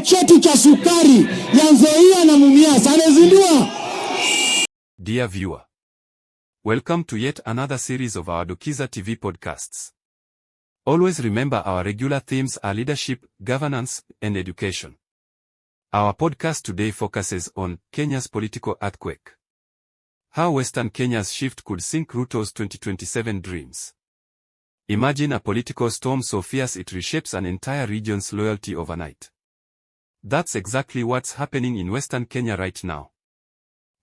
cheti cha sukari ya Nzoia na Mumias anazindua. Dear viewer, welcome to yet another series of our Dokiza TV podcasts. Always remember our regular themes are leadership, governance, and education. Our podcast today focuses on Kenya's political earthquake. How Western Kenya's shift could sink Ruto's 2027 dreams. Imagine a political storm so fierce it reshapes an entire region's loyalty overnight. That's exactly what's happening in Western Kenya right now.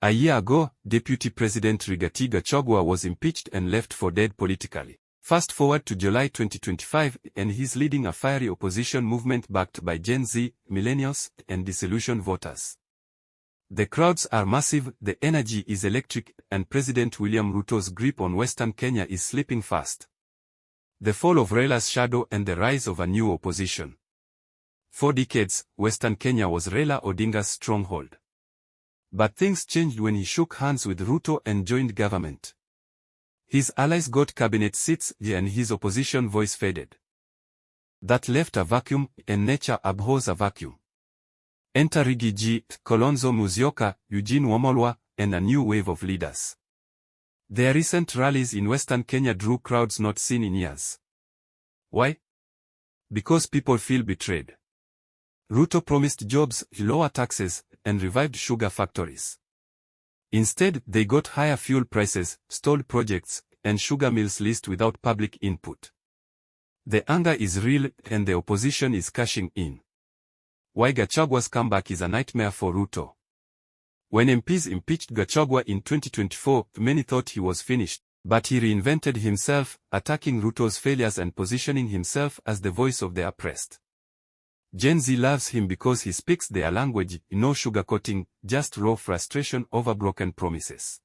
A year ago, Deputy President Rigathi Gachagua was impeached and left for dead politically. Fast forward to July 2025, and he's leading a fiery opposition movement backed by Gen Z, millennials, and disillusioned voters. The crowds are massive, the energy is electric, and President William Ruto's grip on Western Kenya is slipping fast. The fall of Raila's shadow and the rise of a new opposition. For decades, Western Kenya was Raila Odinga's stronghold. But things changed when he shook hands with Ruto and joined government. His allies got cabinet seats and his opposition voice faded. That left a vacuum, and nature abhors a vacuum. Enter Rigathi, Kalonzo Musyoka, Eugene Wamalwa, and a new wave of leaders. Their recent rallies in Western Kenya drew crowds not seen in years. Why? Because people feel betrayed. Ruto promised jobs, lower taxes, and revived sugar factories. Instead, they got higher fuel prices, stalled projects, and sugar mills leased without public input. The anger is real, and the opposition is cashing in. Why Gachagua's comeback is a nightmare for Ruto. When MPs impeached Gachagua in 2024, many thought he was finished, but he reinvented himself, attacking Ruto's failures and positioning himself as the voice of the oppressed. Gen Z loves him because he speaks their language, no sugarcoating, just raw frustration over broken promises.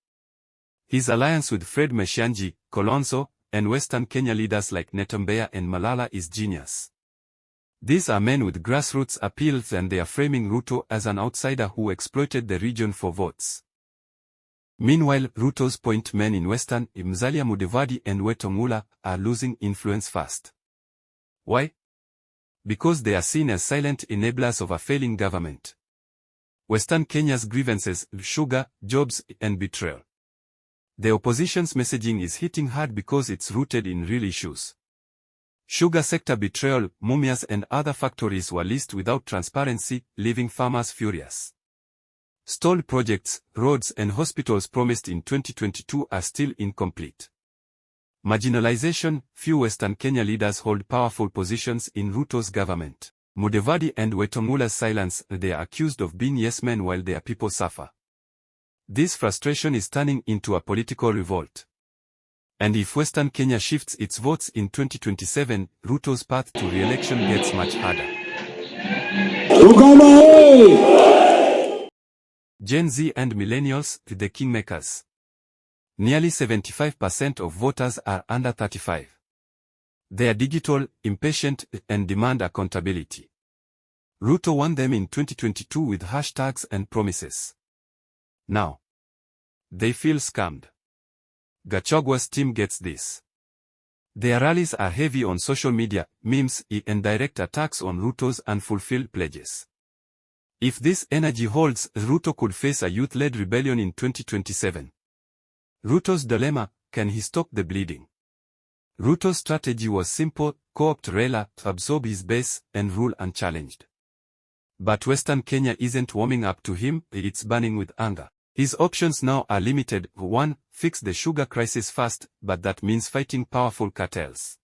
His alliance with Fred Matiang'i, Kalonzo, and Western Kenya leaders like Natembeya and Malala is genius. These are men with grassroots appeals, and they are framing Ruto as an outsider who exploited the region for votes. Meanwhile, Ruto's point men in Western, Musalia Mudavadi and Wetangula, are losing influence fast. Why? Because they are seen as silent enablers of a failing government. Western Kenya's grievances, sugar, jobs, and betrayal. The opposition's messaging is hitting hard because it's rooted in real issues. Sugar sector betrayal, Mumias and other factories were leased without transparency, leaving farmers furious. Stalled projects, roads and hospitals promised in 2022 are still incomplete. Marginalization, few Western Kenya leaders hold powerful positions in Ruto's government. Mudavadi and Wetangula's silence, they are accused of being yes-men while their people suffer. This frustration is turning into a political revolt. And if Western Kenya shifts its votes in 2027, Ruto's path to re-election gets much harder. Gen Z and millennials, the kingmakers. Nearly 75% of voters are under 35. They are digital, impatient, and demand accountability. Ruto won them in 2022 with hashtags and promises. Now, they feel scammed. Gachagua's team gets this. Their rallies are heavy on social media, memes, and direct attacks on Ruto's unfulfilled pledges. If this energy holds, Ruto could face a youth-led rebellion in 2027. Ruto's dilemma: can he stop the bleeding? Ruto's strategy was simple: co-opt Raila, absorb his base, and rule unchallenged. But Western Kenya isn't warming up to him, it's burning with anger. His options now are limited. 1. Fix the sugar crisis fast, but that means fighting powerful cartels.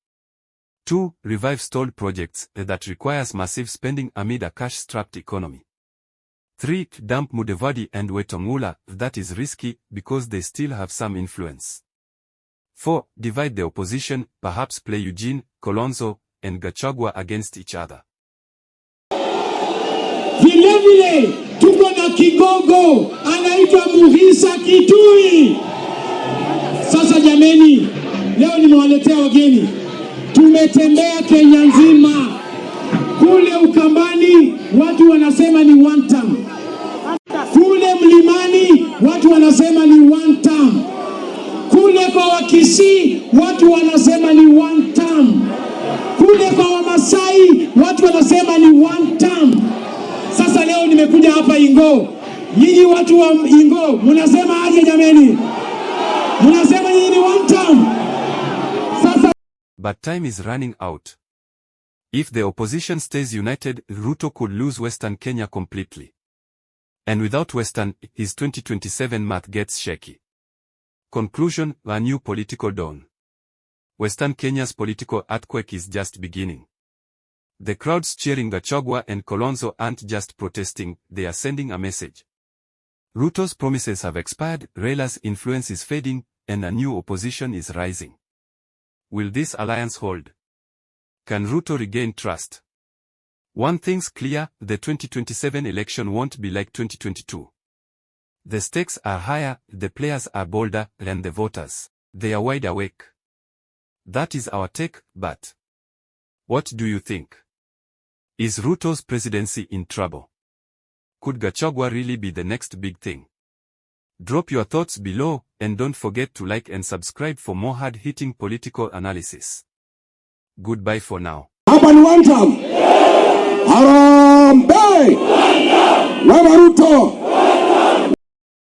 2. Revive stalled projects, that requires massive spending amid a cash-strapped economy. 3. Dump Mudavadi and Wetangula, that is risky, because they still have some influence. 4. Divide the opposition, perhaps play Eugene, Kalonzo, and Gachagua against each other. Vilevile, tuko na kigogo, anaitwa Muhisa Kitui. Sasa jameni, leo nimewaletea wageni. Tumetembea Kenya nzima. Kule Ukambani, watu wanasema ni one term. Kule Mlimani, watu wanasema ni one term. Kule kwa Wakisii, watu wanasema ni one term. Kule kwa Wamasai, watu wanasema ni one term. nimekuja hapa Ingo. Nyinyi watu wa Ingo, munasema aje jameni? Munasema nyinyi ni one term. Sasa but time is running out. If the opposition stays united, Ruto could lose Western Kenya completely. And without Western, his 2027 math gets shaky. Conclusion, a new political dawn. Western Kenya's political earthquake is just beginning. The crowds cheering Gachagua and Kalonzo aren't just protesting, they are sending a message. Ruto's promises have expired, Raila's influence is fading, and a new opposition is rising. Will this alliance hold? Can Ruto regain trust? One thing's clear, the 2027 election won't be like 2022. The stakes are higher, the players are bolder, and the voters, they are wide awake. That is our take, but what do you think? Is Ruto's presidency in trouble? Could Gachagua really be the next big thing? Drop your thoughts below, and don't forget to like and subscribe for more hard-hitting political analysis. Goodbye for now. hapa ni one term. Harambee! Wewe Ruto